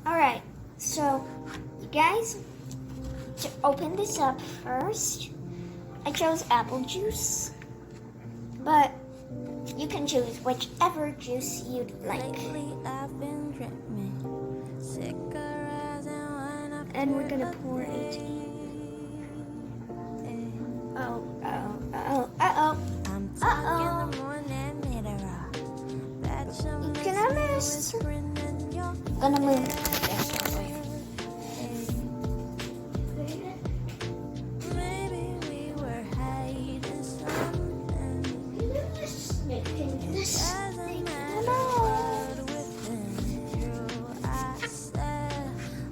Alright, so you guys, to open this up first, I chose apple juice, but you can choose whichever juice you'd like. And we're gonna pour it. You can almost gonna move this way.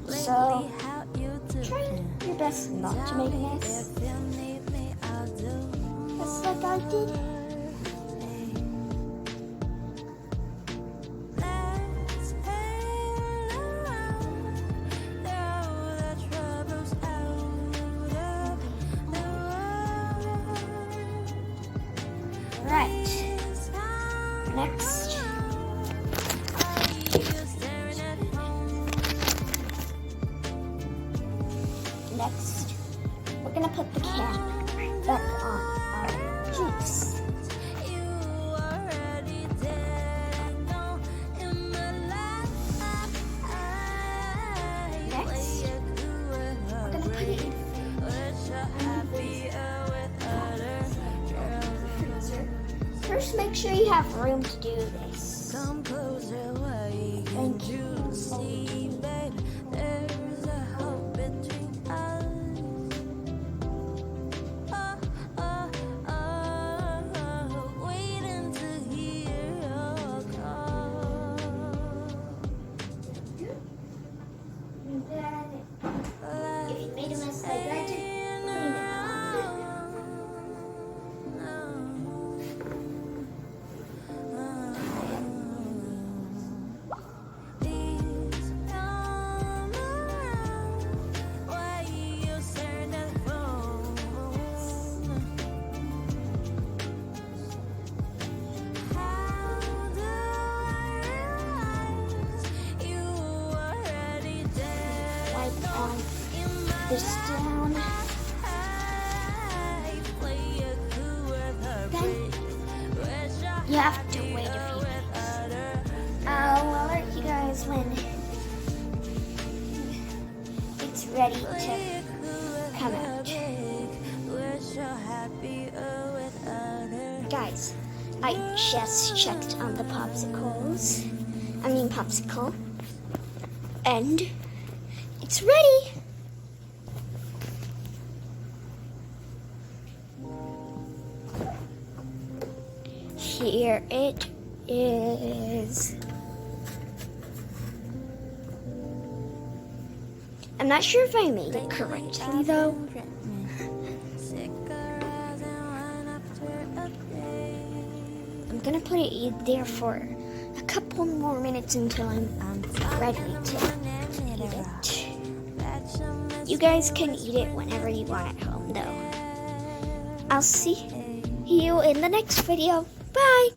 So try your best not to make a mess. Just like I did. Right. Next. We're gonna put the cap back on our juice. Next, we're gonna put it in First, make sure you have room to do this. Thank you. If you made a mess like that, clean it this down. Then you have to wait a few minutes. I'll alert you guys when it's ready to come out. Guys, I just checked on the popsicle, and it's ready. Here it is. I'm not sure if I made it correctly though. I'm gonna put it there for a couple more minutes until I'm ready to eat it. You guys can eat it whenever you want at home though. I'll see you in the next video. Bye!